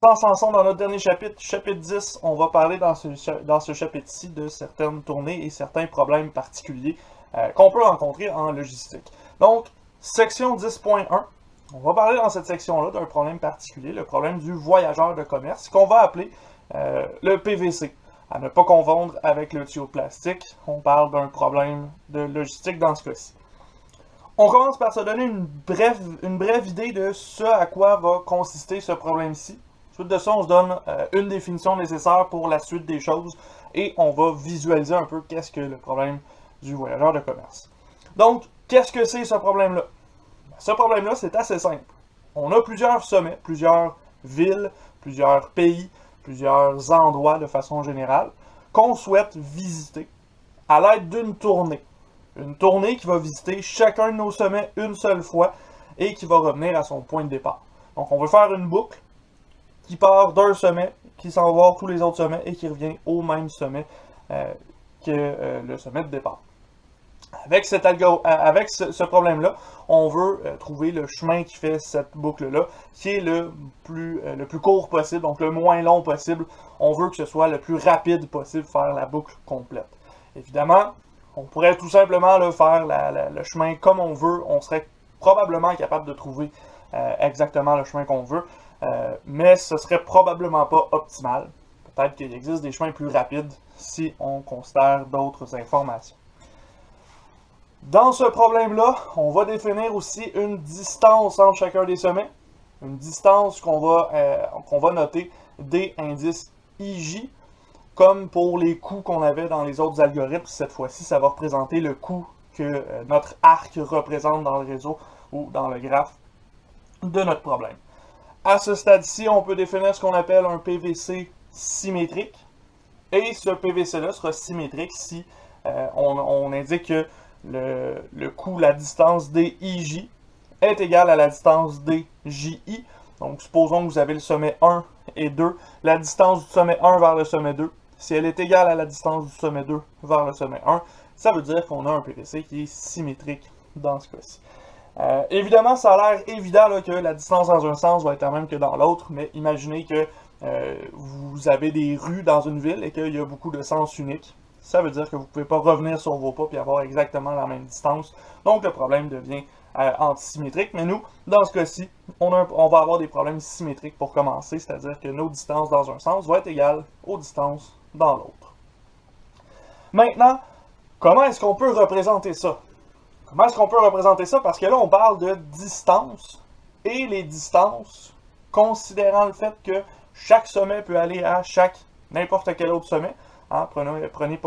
Ensemble dans notre dernier chapitre, chapitre 10, on va parler dans ce chapitre-ci de certaines tournées et certains problèmes particuliers qu'on peut rencontrer en logistique. Donc, section 10.1, on va parler dans cette section-là d'un problème particulier, le problème du voyageur de commerce, qu'on va appeler le PVC. À ne pas confondre avec le tuyau de plastique, on parle d'un problème de logistique dans ce cas-ci. On commence par se donner une brève idée de ce à quoi va consister ce problème-ci. Suite de ça, on se donne une définition nécessaire pour la suite des choses et on va visualiser un peu qu'est-ce que le problème du voyageur de commerce. Donc, qu'est-ce que c'est ce problème-là? Ce problème-là, c'est assez simple. On a plusieurs sommets, plusieurs villes, plusieurs pays, plusieurs endroits de façon générale qu'on souhaite visiter à l'aide d'une tournée. Une tournée qui va visiter chacun de nos sommets une seule fois et qui va revenir à son point de départ. Donc, on veut faire une boucle qui part d'un sommet, qui s'en va voir tous les autres sommets et qui revient au même sommet que le sommet de départ. Avec ce problème-là, on veut trouver le chemin qui fait cette boucle-là, qui est le plus court possible, donc le moins long possible. On veut que ce soit le plus rapide possible, faire la boucle complète. Évidemment, on pourrait tout simplement là, faire le chemin comme on veut. On serait probablement capable de trouver exactement le chemin qu'on veut. Mais ce serait probablement pas optimal. Peut-être qu'il existe des chemins plus rapides si on considère d'autres informations. Dans ce problème-là, on va définir aussi une distance entre chacun des sommets. Une distance qu'on va noter D indice IJ, comme pour les coûts qu'on avait dans les autres algorithmes. Cette fois-ci, ça va représenter le coût que notre arc représente dans le réseau ou dans le graphe de notre problème. À ce stade-ci, on peut définir ce qu'on appelle un PVC symétrique. Et ce PVC-là sera symétrique si on indique que le coût, la distance DIJ est égale à la distance DJI. Donc, supposons que vous avez le sommet 1 et 2. La distance du sommet 1 vers le sommet 2, si elle est égale à la distance du sommet 2 vers le sommet 1, ça veut dire qu'on a un PVC qui est symétrique dans ce cas-ci. Évidemment, ça a l'air évident là, que la distance dans un sens va être la même que dans l'autre, mais imaginez que vous avez des rues dans une ville et qu'il y a beaucoup de sens uniques. Ça veut dire que vous ne pouvez pas revenir sur vos pas et avoir exactement la même distance. Donc le problème devient antisymétrique. Mais nous, dans ce cas-ci, on va avoir des problèmes symétriques pour commencer, c'est-à-dire que nos distances dans un sens vont être égales aux distances dans l'autre. Maintenant, comment est-ce qu'on peut représenter ça? Comment est-ce qu'on peut représenter ça? Parce que là, on parle de distance, et les distances, considérant le fait que chaque sommet peut aller à n'importe quel autre sommet. Hein, prenez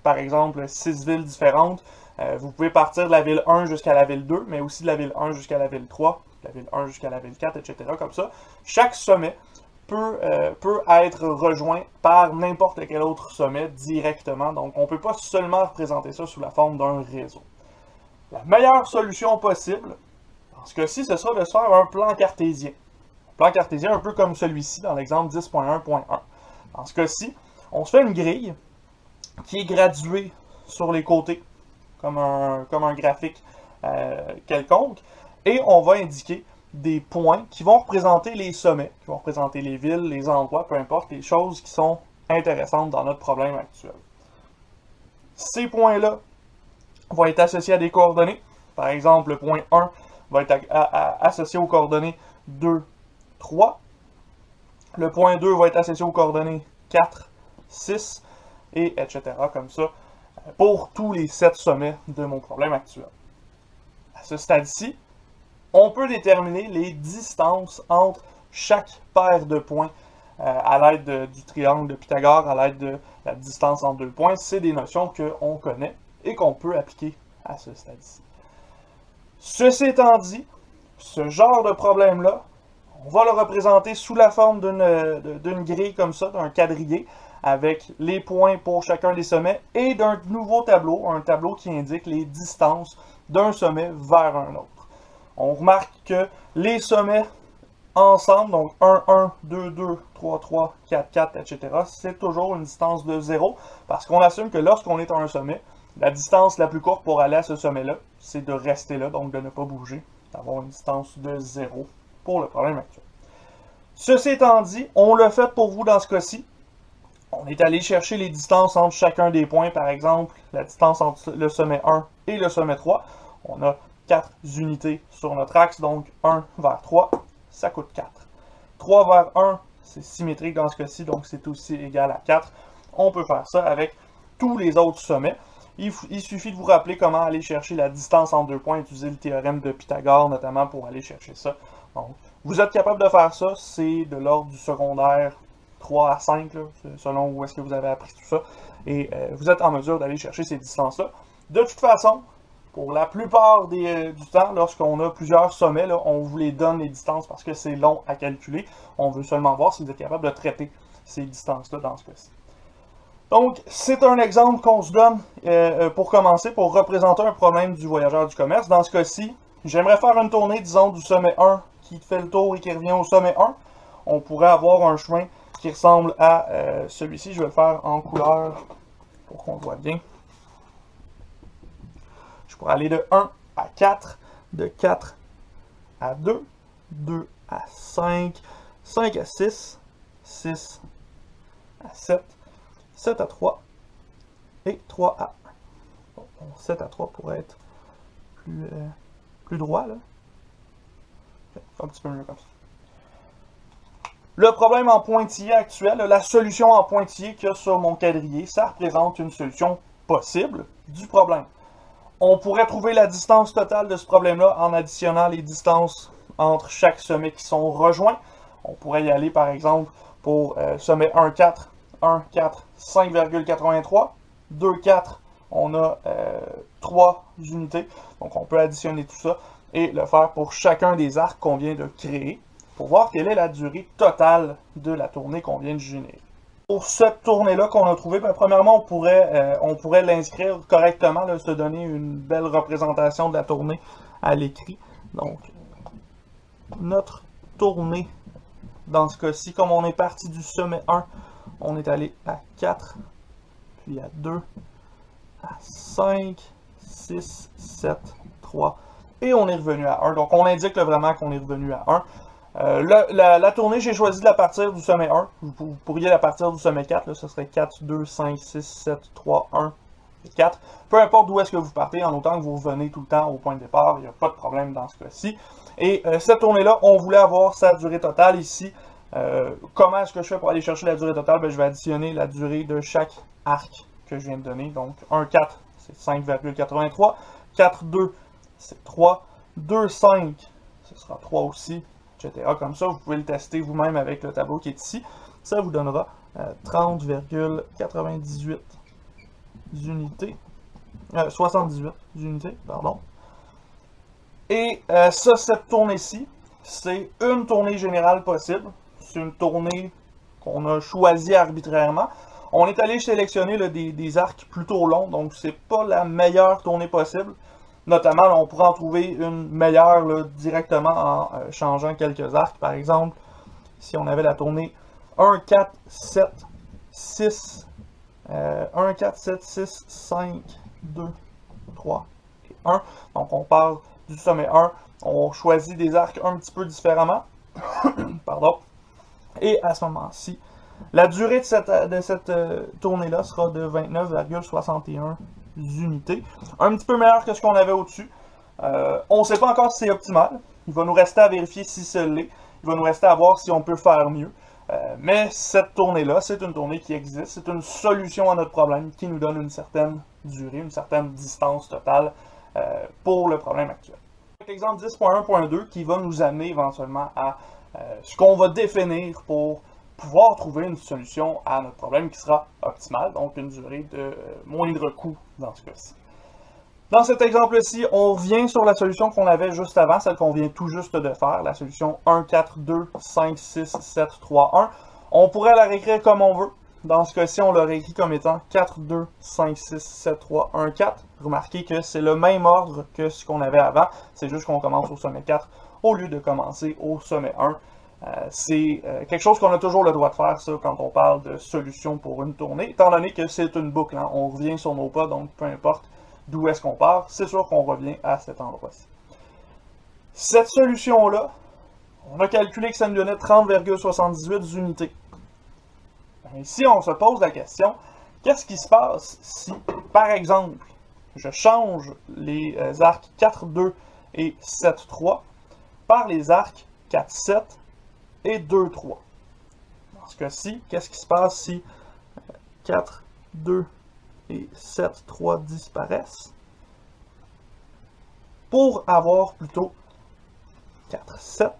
par exemple 6 villes différentes. Vous pouvez partir de la ville 1 jusqu'à la ville 2, mais aussi de la ville 1 jusqu'à la ville 3, de la ville 1 jusqu'à la ville 4, etc. Comme ça, chaque sommet peut être rejoint par n'importe quel autre sommet directement. Donc, on ne peut pas seulement représenter ça sous la forme d'un réseau. La meilleure solution possible, dans ce cas-ci, ce sera de se faire un plan cartésien. Un plan cartésien un peu comme celui-ci dans l'exemple 10.1.1. Dans ce cas-ci, on se fait une grille qui est graduée sur les côtés, comme un graphique quelconque, et on va indiquer des points qui vont représenter les sommets, qui vont représenter les villes, les endroits, peu importe, les choses qui sont intéressantes dans notre problème actuel. Ces points-là vont être associés à des coordonnées. Par exemple, le point 1 va être associé aux coordonnées 2, 3. Le point 2 va être associé aux coordonnées 4, 6, et etc. comme ça, pour tous les 7 sommets de mon problème actuel. À ce stade-ci, on peut déterminer les distances entre chaque paire de points à l'aide du triangle de Pythagore, à l'aide de la distance entre deux points. C'est des notions qu'on connaît et qu'on peut appliquer à ce stade-ci. Ceci étant dit, ce genre de problème-là, on va le représenter sous la forme d'une grille comme ça, d'un quadrillé, avec les points pour chacun des sommets, et d'un nouveau tableau, un tableau qui indique les distances d'un sommet vers un autre. On remarque que les sommets ensemble, donc 1, 1, 2, 2, 3, 3, 4, 4, etc., c'est toujours une distance de 0, parce qu'on assume que lorsqu'on est à un sommet, la distance la plus courte pour aller à ce sommet-là, c'est de rester là, donc de ne pas bouger, d'avoir une distance de 0 pour le problème actuel. Ceci étant dit, on l'a fait pour vous dans ce cas-ci. On est allé chercher les distances entre chacun des points, par exemple, la distance entre le sommet 1 et le sommet 3. On a 4 unités sur notre axe, donc 1 vers 3, ça coûte 4. 3 vers 1, c'est symétrique dans ce cas-ci, donc c'est aussi égal à 4. On peut faire ça avec tous les autres sommets. Il suffit de vous rappeler comment aller chercher la distance entre deux points, utiliser le théorème de Pythagore notamment pour aller chercher ça. Donc, vous êtes capable de faire ça, c'est de l'ordre du secondaire 3 à 5, là, selon où est-ce que vous avez appris tout ça. Et vous êtes en mesure d'aller chercher ces distances-là. De toute façon, pour la plupart du temps, lorsqu'on a plusieurs sommets, là, on vous les donne les distances parce que c'est long à calculer. On veut seulement voir si vous êtes capable de traiter ces distances-là dans ce cas-ci. Donc, c'est un exemple qu'on se donne pour commencer, pour représenter un problème du voyageur du commerce. Dans ce cas-ci, j'aimerais faire une tournée, disons, du sommet 1 qui fait le tour et qui revient au sommet 1. On pourrait avoir un chemin qui ressemble à celui-ci. Je vais le faire en couleur pour qu'on voit bien. Je pourrais aller de 1 à 4, de 4 à 2, 2 à 5, 5 à 6, 6 à 7, 7 à 3 et 3 à 1. Bon, 7 à 3 pourrait être plus droit, là. Un petit peu mieux comme ça. Le problème en pointillé actuel, la solution en pointillé qu'il y a sur mon quadrillé, ça représente une solution possible du problème. On pourrait trouver la distance totale de ce problème-là en additionnant les distances entre chaque sommet qui sont rejoints. On pourrait y aller par exemple pour sommet 1, 4, 1, 4, 5,83, 2, 4, on a 3 unités. Donc on peut additionner tout ça et le faire pour chacun des arcs qu'on vient de créer, pour voir quelle est la durée totale de la tournée qu'on vient de générer. Pour cette tournée-là qu'on a trouvée, ben, premièrement, on pourrait l'inscrire correctement, là, se donner une belle représentation de la tournée à l'écrit. Donc, notre tournée, dans ce cas-ci, comme on est parti du sommet 1, on est allé à 4, puis à 2, à 5, 6, 7, 3, et on est revenu à 1. Donc, on indique là, vraiment qu'on est revenu à 1. La tournée, j'ai choisi de la partir du sommet 1. Vous pourriez la partir du sommet 4. Là, ce serait 4, 2, 5, 6, 7, 3, 1 et 4. Peu importe d'où est-ce que vous partez, en autant que vous revenez tout le temps au point de départ, il n'y a pas de problème dans ce cas-ci. Et cette tournée-là, on voulait avoir sa durée totale ici. Comment est-ce que je fais pour aller chercher la durée totale? Ben, je vais additionner la durée de chaque arc que je viens de donner. Donc 1, 4, c'est 5,83. 4, 2, c'est 3. 2, 5, ce sera 3 aussi. Etc. Comme ça, vous pouvez le tester vous-même avec le tableau qui est ici. Ça vous donnera 30,98 unités. 78 unités, pardon. Et ça, cette tournée-ci, c'est une tournée générale possible. C'est une tournée qu'on a choisie arbitrairement. On est allé sélectionner là, des arcs plutôt longs, donc c'est pas la meilleure tournée possible. Notamment, là, on pourrait en trouver une meilleure là, directement en changeant quelques arcs. Par exemple, si on avait la tournée 1, 4, 7, 6, 1, 4, 7, 6, 5, 2, 3 et 1. Donc, on part du sommet 1. On choisit des arcs un petit peu différemment. Pardon. Et à ce moment-ci, la durée de cette tournée-là sera de 29,61 unités. Un petit peu meilleur que ce qu'on avait au-dessus. On ne sait pas encore si c'est optimal. Il va nous rester à vérifier si ce l'est. Il va nous rester à voir si on peut faire mieux. Mais cette tournée-là, c'est une tournée qui existe. C'est une solution à notre problème qui nous donne une certaine durée, une certaine distance totale pour le problème actuel. L'exemple 10.1.2 qui va nous amener éventuellement à ce qu'on va définir pour pouvoir trouver une solution à notre problème qui sera optimale, donc une durée de moindre coût dans ce cas-ci. Dans cet exemple-ci, on revient sur la solution qu'on avait juste avant, celle qu'on vient tout juste de faire, la solution 1, 4, 2, 5, 6, 7, 3, 1. On pourrait la réécrire comme on veut. Dans ce cas-ci, on l'a réécrit comme étant 4, 2, 5, 6, 7, 3, 1, 4. Remarquez que c'est le même ordre que ce qu'on avait avant, c'est juste qu'on commence au sommet 4 au lieu de commencer au sommet 1. C'est quelque chose qu'on a toujours le droit de faire, ça, quand on parle de solution pour une tournée, étant donné que c'est une boucle, hein. On revient sur nos pas, donc peu importe d'où est-ce qu'on part, c'est sûr qu'on revient à cet endroit-ci. Cette solution-là, On a calculé que ça nous donnait 30,78 unités. Ici, on se pose la question, qu'est-ce qui se passe si, par exemple, je change les arcs 4-2 et 7-3 par les arcs 4-7 et 2-3. Dans ce cas-ci, qu'est-ce qui se passe si 4-2 et 7-3 disparaissent pour avoir plutôt 4-7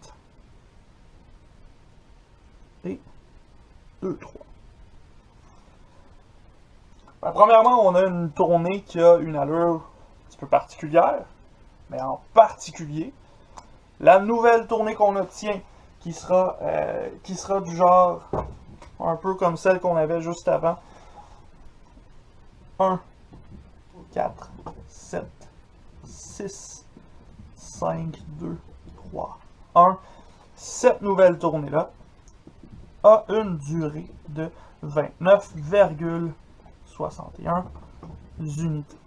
et 2-3. Ben, premièrement, on a une tournée qui a une allure un petit peu particulière, mais en particulier, la nouvelle tournée qu'on obtient, qui sera du genre un peu comme celle qu'on avait juste avant. 1, 4, 7, 6, 5, 2, 3, 1. Cette nouvelle tournée-là a une durée de 29,61 unités.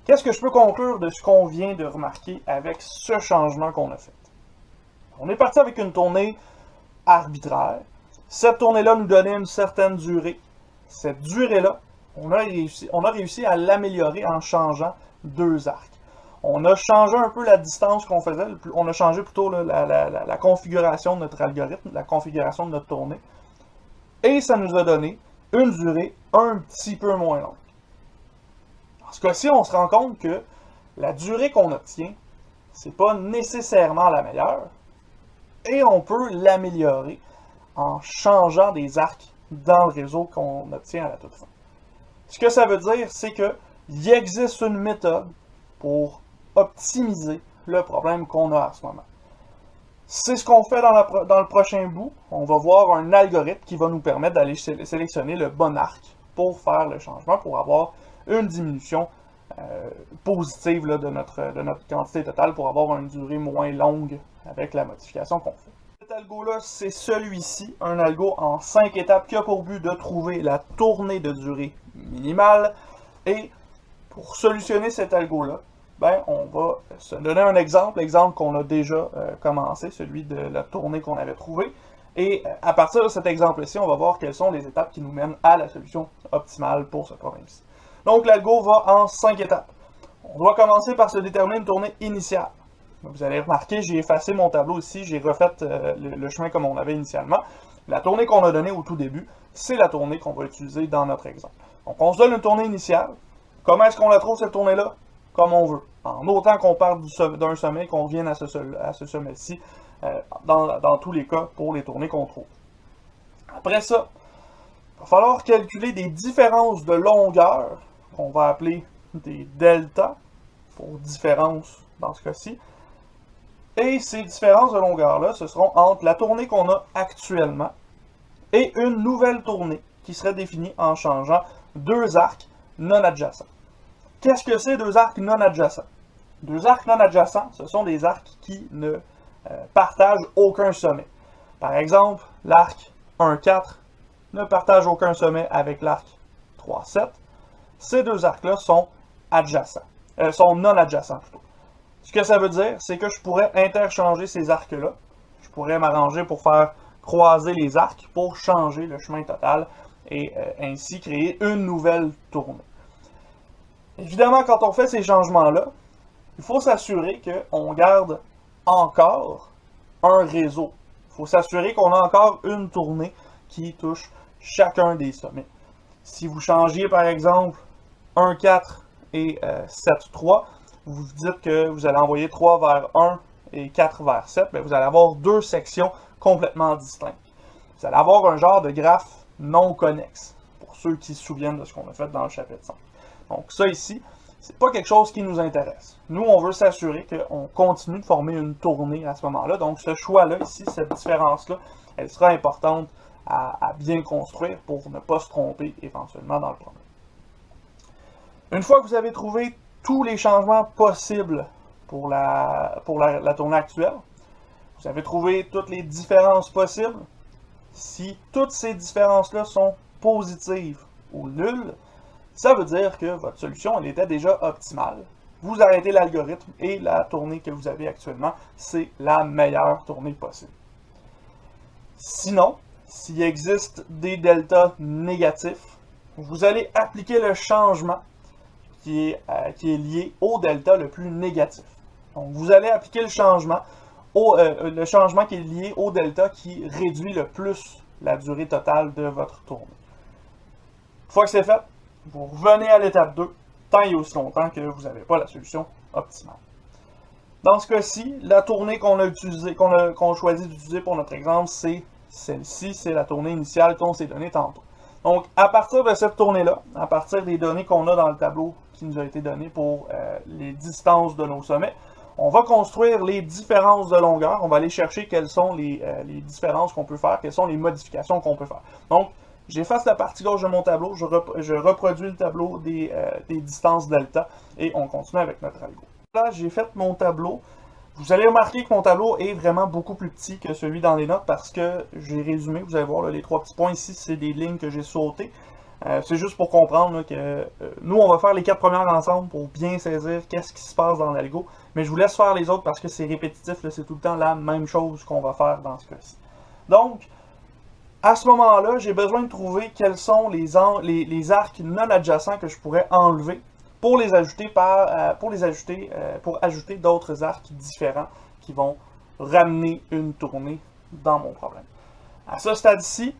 Qu'est-ce que je peux conclure de ce qu'on vient de remarquer avec ce changement qu'on a fait? On est parti avec une tournée arbitraire. Cette tournée-là nous donnait une certaine durée. Cette durée-là, on a réussi à l'améliorer en changeant 2 arcs. On a changé un peu la distance qu'on faisait. On a changé plutôt la configuration de notre algorithme, la configuration de notre tournée. Et ça nous a donné une durée un petit peu moins longue. Dans ce cas-ci, on se rend compte que la durée qu'on obtient, c'est pas nécessairement la meilleure. Et on peut l'améliorer en changeant des arcs dans le réseau qu'on obtient à la toute fin. Ce que ça veut dire, c'est qu'il existe une méthode pour optimiser le problème qu'on a à ce moment. C'est ce qu'on fait dans le prochain bout. On va voir un algorithme qui va nous permettre d'aller sélectionner le bon arc pour faire le changement, pour avoir une diminution positive là, de notre quantité totale, pour avoir une durée moins longue avec la modification qu'on fait. Cet algo-là, c'est celui-ci, un algo en 5 étapes qui a pour but de trouver la tournée de durée minimale. Et pour solutionner cet algo-là, ben, on va se donner un exemple, l'exemple qu'on a déjà commencé, celui de la tournée qu'on avait trouvée. Et à partir de cet exemple-ci, on va voir quelles sont les étapes qui nous mènent à la solution optimale pour ce problème-ci. Donc l'algo va en 5 étapes. On doit commencer par se déterminer une tournée initiale. Vous allez remarquer, j'ai effacé mon tableau ici, j'ai refait le chemin comme on l'avait initialement. La tournée qu'on a donnée au tout début, c'est la tournée qu'on va utiliser dans notre exemple. Donc on se donne une tournée initiale. Comment est-ce qu'on la trouve cette tournée-là? Comme on veut. En autant qu'on parte d'un sommet, qu'on revienne à ce sommet-ci, dans tous les cas, pour les tournées qu'on trouve. Après ça, il va falloir calculer des différences de longueur, qu'on va appeler des deltas, pour différence dans ce cas-ci. Et ces différences de longueur-là, ce seront entre la tournée qu'on a actuellement et une nouvelle tournée qui serait définie en changeant 2 arcs non adjacents. Qu'est-ce que c'est 2 arcs non adjacents? 2 arcs non adjacents, ce sont des arcs qui ne partagent aucun sommet. Par exemple, l'arc 1,4 ne partage aucun sommet avec l'arc 3,7. Ces 2 arcs-là sont adjacents, sont non adjacents plutôt. Ce que ça veut dire, c'est que je pourrais interchanger ces arcs-là. Je pourrais m'arranger pour faire croiser les arcs pour changer le chemin total et ainsi créer une nouvelle tournée. Évidemment, quand on fait ces changements-là, il faut s'assurer qu'on garde encore un réseau. Il faut s'assurer qu'on a encore une tournée qui touche chacun des sommets. Si vous changiez par exemple 1,4 et 7,3, vous dites que vous allez envoyer 3 vers 1 et 4 vers 7, bien, vous allez avoir 2 sections complètement distinctes. Vous allez avoir un genre de graphe non connexe, pour ceux qui se souviennent de ce qu'on a fait dans le chapitre 5. Donc ça ici, c'est pas quelque chose qui nous intéresse. Nous, on veut s'assurer qu'on continue de former une tournée à ce moment-là. Donc ce choix-là ici, cette différence-là, elle sera importante à bien construire pour ne pas se tromper éventuellement dans le problème. Une fois que vous avez trouvé tous les changements possibles pour la tournée actuelle, vous avez trouvé toutes les différences possibles. Si toutes ces différences-là sont positives ou nulles, ça veut dire que votre solution elle était déjà optimale vous arrêtez l'algorithme et la tournée que vous avez actuellement, c'est la meilleure tournée possible. Sinon, s'il existe des deltas négatifs, vous allez appliquer le changement qui est lié au delta le plus négatif. Donc, vous allez appliquer le changement qui est lié au delta qui réduit le plus la durée totale de votre tournée. Une fois que c'est fait, vous revenez à l'étape 2, tant et aussi longtemps que vous n'avez pas la solution optimale. Dans ce cas-ci, la tournée qu'on choisit d'utiliser pour notre exemple, c'est celle-ci, c'est la tournée initiale qu'on s'est donnée tantôt. Donc, à partir de cette tournée-là, à partir des données qu'on a dans le tableau qui nous a été donné pour les distances de nos sommets, on va construire les différences de longueur. On va aller chercher quelles sont les différences qu'on peut faire, quelles sont les modifications qu'on peut faire. Donc, j'efface la partie gauche de mon tableau, je reproduis le tableau des distances delta et on continue avec notre algo. Là, j'ai fait mon tableau. Vous allez remarquer que mon tableau est vraiment beaucoup plus petit que celui dans les notes parce que j'ai résumé, vous allez voir, là, les 3 petits points ici, c'est des lignes que j'ai sautées. C'est juste pour comprendre là, que nous, on va faire les 4 premières ensemble pour bien saisir qu'est-ce qui se passe dans l'algo. Mais je vous laisse faire les autres parce que c'est répétitif, c'est tout le temps la même chose qu'on va faire dans ce cas-ci. Donc, à ce moment-là, j'ai besoin de trouver quels sont les arcs non adjacents que je pourrais enlever pour les ajouter pour ajouter d'autres arcs différents qui vont ramener une tournée dans mon problème. À ce stade-ci,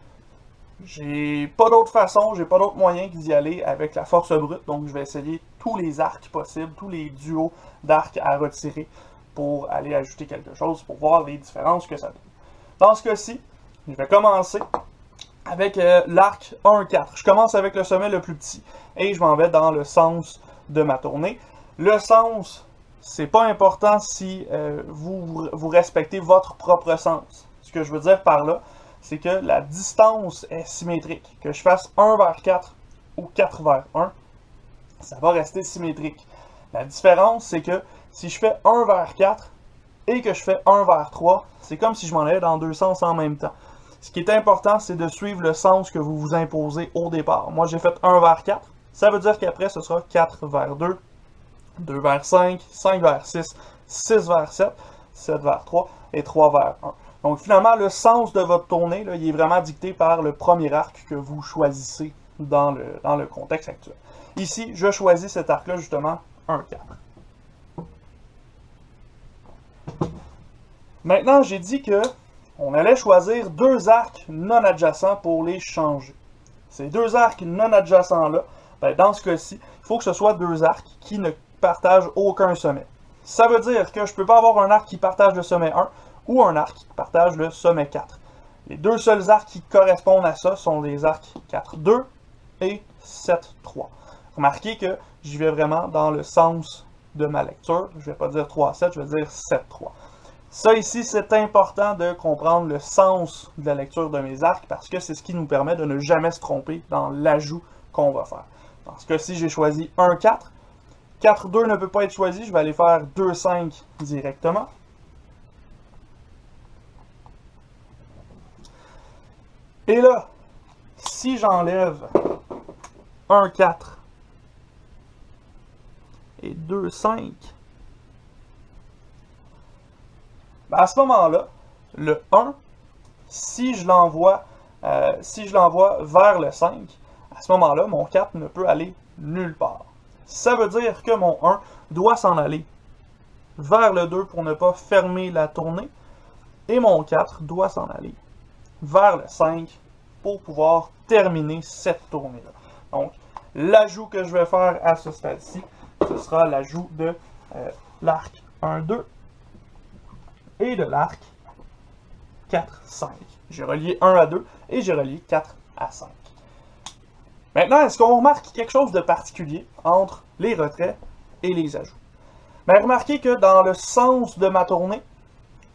j'ai pas d'autre façon, j'ai pas d'autre moyen que d'y aller avec la force brute, donc je vais essayer tous les arcs possibles, tous les duos d'arcs à retirer pour aller ajouter quelque chose, pour voir les différences que ça donne. Dans ce cas-ci, je vais commencer avec l'arc 1-4. Je commence avec le sommet le plus petit et je m'en vais dans le sens de ma tournée. Le sens, c'est pas important si vous respectez votre propre sens. Ce que je veux dire par là, c'est que la distance est symétrique. Que je fasse 1 vers 4 ou 4 vers 1, ça va rester symétrique. La différence, c'est que si je fais 1 vers 4 et que je fais 1 vers 3, c'est comme si je m'en allais dans deux sens en même temps. Ce qui est important, c'est de suivre le sens que vous vous imposez au départ. Moi, j'ai fait 1 vers 4. Ça veut dire qu'après, ce sera 4 vers 2, 2 vers 5, 5 vers 6, 6 vers 7, 7 vers 3 et 3 vers 1. Donc finalement, le sens de votre tournée, là, il est vraiment dicté par le premier arc que vous choisissez dans le contexte actuel. Ici, je choisis cet arc-là, justement, 1-4. Maintenant, j'ai dit que on allait choisir deux arcs non adjacents pour les changer. Ces deux arcs non adjacents-là, ben, dans ce cas-ci, il faut que ce soit deux arcs qui ne partagent aucun sommet. Ça veut dire que je ne peux pas avoir un arc qui partage le sommet 1 ou un arc qui partage le sommet 4. Les deux seuls arcs qui correspondent à ça sont les arcs 4-2 et 7-3. Remarquez que j'y vais vraiment dans le sens de ma lecture. Je ne vais pas dire 3-7, je vais dire 7-3. Ça ici, c'est important de comprendre le sens de la lecture de mes arcs parce que c'est ce qui nous permet de ne jamais se tromper dans l'ajout qu'on va faire. Dans ce cas-ci, j'ai choisi 1-4. 4-2 ne peut pas être choisi, je vais aller faire 2-5 directement. Et là, si j'enlève 1-4 et 2-5, ben à ce moment-là, le 1, si je l'envoie vers le 5, à ce moment-là, mon 4 ne peut aller nulle part. Ça veut dire que mon 1 doit s'en aller vers le 2 pour ne pas fermer la tournée, et mon 4 doit s'en aller vers le 5 pour pouvoir terminer cette tournée-là. Donc, l'ajout que je vais faire à ce stade-ci, ce sera l'ajout de l'arc 1-2 et de l'arc 4-5. J'ai relié 1 à 2 et j'ai relié 4 à 5. Maintenant, est-ce qu'on remarque quelque chose de particulier entre les retraits et les ajouts? Bien, remarquez que dans le sens de ma tournée,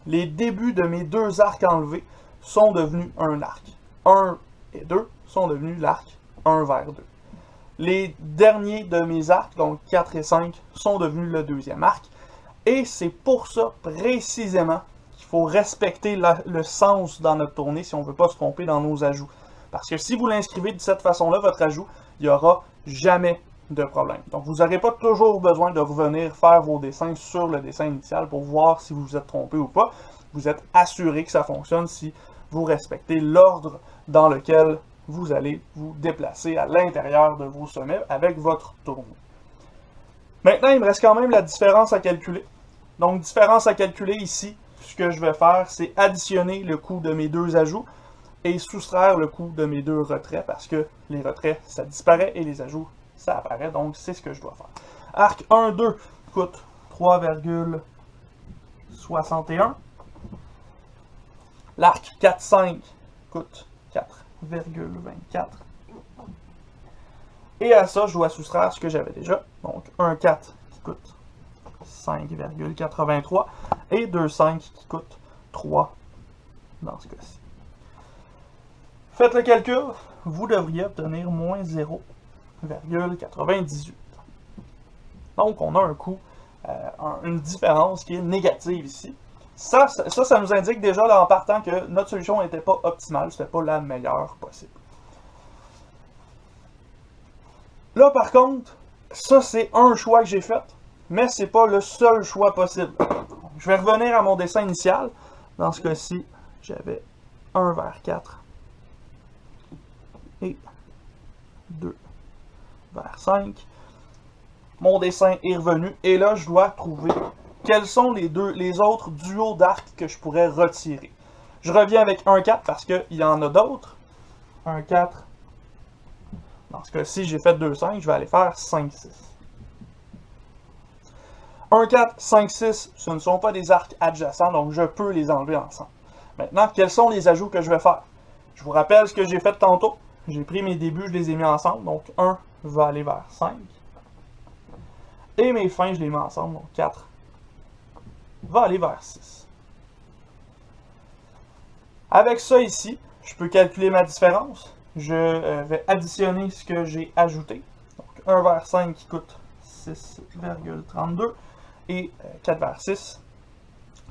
les débuts de mes deux arcs enlevés sont devenus un arc. 1 et 2 sont devenus l'arc 1 vers 2. Les derniers de mes arcs, donc 4 et 5, sont devenus le deuxième arc. Et c'est pour ça, précisément, qu'il faut respecter le sens dans notre tournée si on ne veut pas se tromper dans nos ajouts. Parce que si vous l'inscrivez de cette façon-là, votre ajout, il n'y aura jamais de problème. Donc, vous n'aurez pas toujours besoin de revenir faire vos dessins sur le dessin initial pour voir si vous vous êtes trompé ou pas. Vous êtes assuré que ça fonctionne si vous respectez l'ordre dans lequel vous allez vous déplacer à l'intérieur de vos sommets avec votre tournée. Maintenant, il me reste quand même la différence à calculer. Donc, différence à calculer ici, ce que je vais faire, c'est additionner le coût de mes deux ajouts et soustraire le coût de mes deux retraits parce que les retraits, ça disparaît et les ajouts, ça apparaît. Donc, c'est ce que je dois faire. Arc 1-2 coûte 3,61. L'arc 4-5 coûte 4,24. Et à ça, je dois soustraire ce que j'avais déjà. Donc, 1,4 qui coûte 5,83 et 2,5 qui coûte 3 dans ce cas-ci. Faites le calcul, vous devriez obtenir moins 0,98. Donc, on a un coût, une différence qui est négative ici. Ça nous indique déjà là, en partant que notre solution n'était pas optimale, c'était pas la meilleure possible. Là, par contre, ça c'est un choix que j'ai fait, mais c'est pas le seul choix possible. Je vais revenir à mon dessin initial. Dans ce cas-ci, j'avais 1 vers 4 et 2 vers 5. Mon dessin est revenu et là, je dois trouver quels sont les autres duos d'arcs que je pourrais retirer. Je reviens avec 1,4 parce qu'il y en a d'autres. 1,4. Dans ce cas-ci, j'ai fait 2,5, je vais aller faire 5,6. 1,4, 5,6, ce ne sont pas des arcs adjacents, donc je peux les enlever ensemble. Maintenant, quels sont les ajouts que je vais faire? Je vous rappelle ce que j'ai fait tantôt. J'ai pris mes débuts, je les ai mis ensemble, donc 1 va aller vers 5. Et mes fins, je les mets ensemble, donc 4 va aller vers 6. Avec ça ici, je peux calculer ma différence. Je vais additionner ce que j'ai ajouté. Donc 1 vers 5 qui coûte 6,32 et 4 vers 6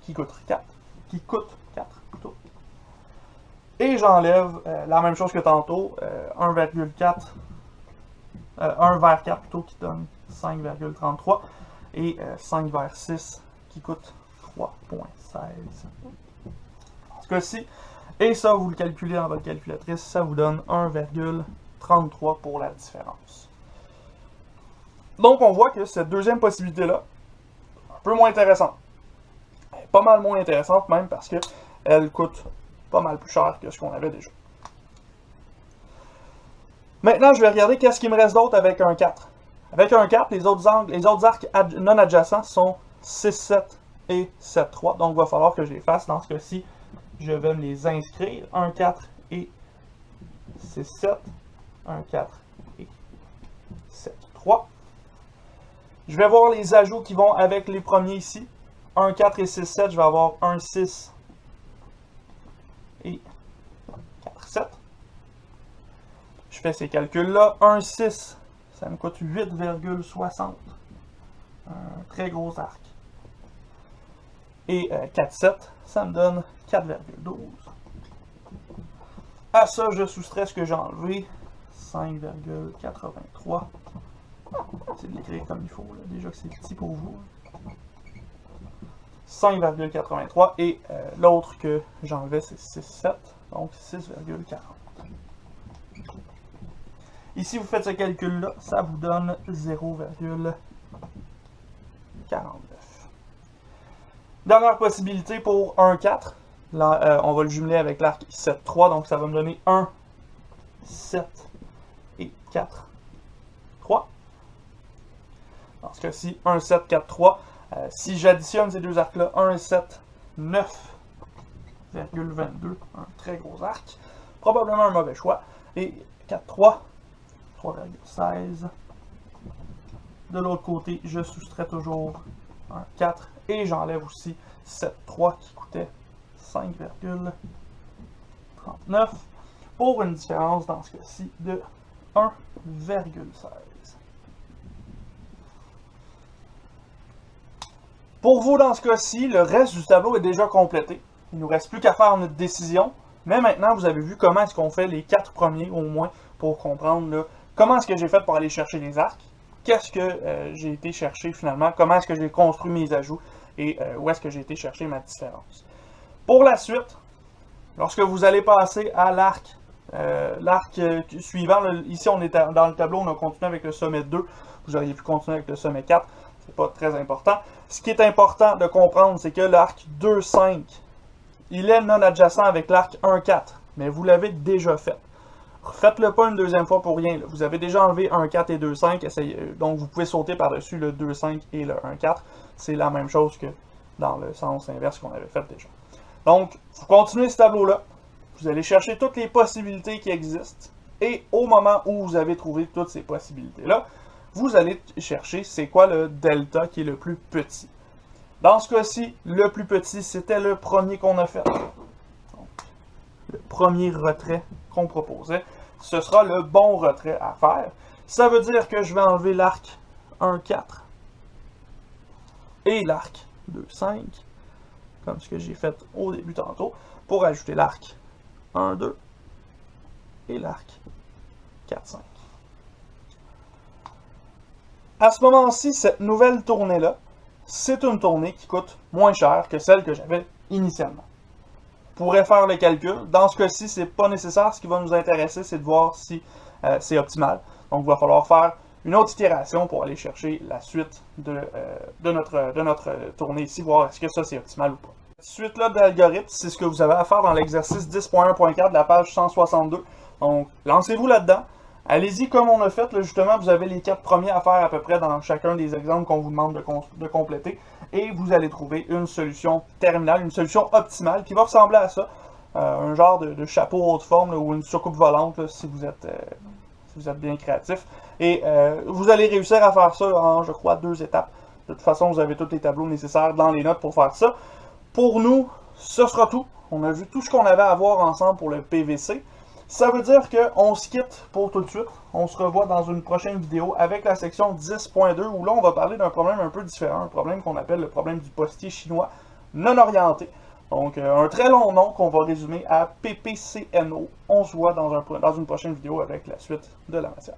qui coûte 4. Plutôt. Et j'enlève la même chose que tantôt, 1 vers 4 plutôt qui donne 5,33 et 5 vers 6 qui coûte 3,16. En ce cas-ci, et ça, vous le calculez dans votre calculatrice, ça vous donne 1,33 pour la différence. Donc, on voit que cette deuxième possibilité-là, un peu moins intéressante. Pas mal moins intéressante même parce qu'elle coûte pas mal plus cher que ce qu'on avait déjà. Maintenant, je vais regarder qu'est-ce qu'il me reste d'autre avec un 4. Avec un 4, les autres arcs non adjacents sont 6, 7 et 7, 3. Donc, il va falloir que je les fasse. Dans ce cas-ci, je vais me les inscrire. 1, 4 et 6, 7. 1, 4 et 7, 3. Je vais voir les ajouts qui vont avec les premiers ici. 1, 4 et 6, 7. Je vais avoir 1, 6 et 4, 7. Je fais ces calculs-là. 1, 6, ça me coûte 8,60. Un très gros arc. Et 4, 7, ça me donne 4,12. À ça, je soustrais ce que j'ai enlevé. 5,83. C'est de l'écrire comme il faut, là. Déjà que c'est petit pour vous. 5,83. Et l'autre que j'enlevais, c'est 6,7. Donc 6,40. Ici, vous faites ce calcul-là, ça vous donne 0,49. Dernière possibilité pour 1,4. Là, on va le jumeler avec l'arc 7,3. Donc, ça va me donner 1, 7 et 4, 3. Dans ce cas-ci, 1, 7, 4, 3. Si j'additionne ces deux arcs-là, 1, 7, 9,22. Un très gros arc. Probablement un mauvais choix. Et 4, 3. 3,16. De l'autre côté, je soustrais toujours un 4 et j'enlève aussi 7,3 qui coûtait 5,39 pour une différence dans ce cas-ci de 1,16. Pour vous, dans ce cas-ci, le reste du tableau est déjà complété. Il ne nous reste plus qu'à faire notre décision. Mais maintenant, vous avez vu comment est-ce qu'on fait les 4 premiers au moins pour comprendre là, comment est-ce que j'ai fait pour aller chercher les arcs. qu'est-ce que j'ai été chercher finalement, comment est-ce que j'ai construit mes ajouts et où est-ce que j'ai été chercher ma différence. Pour la suite, lorsque vous allez passer à l'arc suivant, ici on est dans le tableau, on a continué avec le sommet 2, vous auriez pu continuer avec le sommet 4, c'est pas très important. Ce qui est important de comprendre, c'est que l'arc 2-5, il est non adjacent avec l'arc 1-4, mais vous l'avez déjà fait. Faites-le pas une deuxième fois pour rien. Là. Vous avez déjà enlevé 1-4 et 2-5, donc vous pouvez sauter par-dessus le 2-5 et le 1-4. C'est la même chose que dans le sens inverse qu'on avait fait déjà. Donc, vous continuez ce tableau-là. Vous allez chercher toutes les possibilités qui existent. Et au moment où vous avez trouvé toutes ces possibilités-là, vous allez chercher c'est quoi le delta qui est le plus petit. Dans ce cas-ci, le plus petit, c'était le premier qu'on a fait. Donc, le premier retrait qu'on proposait. Ce sera le bon retrait à faire. Ça veut dire que je vais enlever l'arc 1-4 et l'arc 2-5, comme ce que j'ai fait au début tantôt, pour ajouter l'arc 1-2 et l'arc 4-5. À ce moment-ci, cette nouvelle tournée-là, c'est une tournée qui coûte moins cher que celle que j'avais initialement. On pourrait faire le calcul. Dans ce cas-ci, ce n'est pas nécessaire. Ce qui va nous intéresser, c'est de voir si c'est optimal. Donc, il va falloir faire une autre itération pour aller chercher la suite de notre tournée ici, voir est-ce que ça c'est optimal ou pas. Cette suite-là d'algorithme, c'est ce que vous avez à faire dans l'exercice 10.1.4 de la page 162. Donc, lancez-vous là-dedans. Allez-y comme on a fait, là, justement, vous avez les 4 premiers à faire à peu près dans chacun des exemples qu'on vous demande de compléter. Et vous allez trouver une solution terminale, une solution optimale qui va ressembler à ça. Un genre de chapeau haute forme là, ou une soucoupe volante là, si vous êtes bien créatif. Et vous allez réussir à faire ça en, je crois, 2 étapes. De toute façon, vous avez tous les tableaux nécessaires dans les notes pour faire ça. Pour nous, ce sera tout. On a vu tout ce qu'on avait à voir ensemble pour le PVC. Ça veut dire qu'on se quitte pour tout de suite. On se revoit dans une prochaine vidéo avec la section 10.2 où là, on va parler d'un problème un peu différent. Un problème qu'on appelle le problème du postier chinois non orienté. Donc, un très long nom qu'on va résumer à PPCNO. On se voit dans une prochaine vidéo avec la suite de la matière.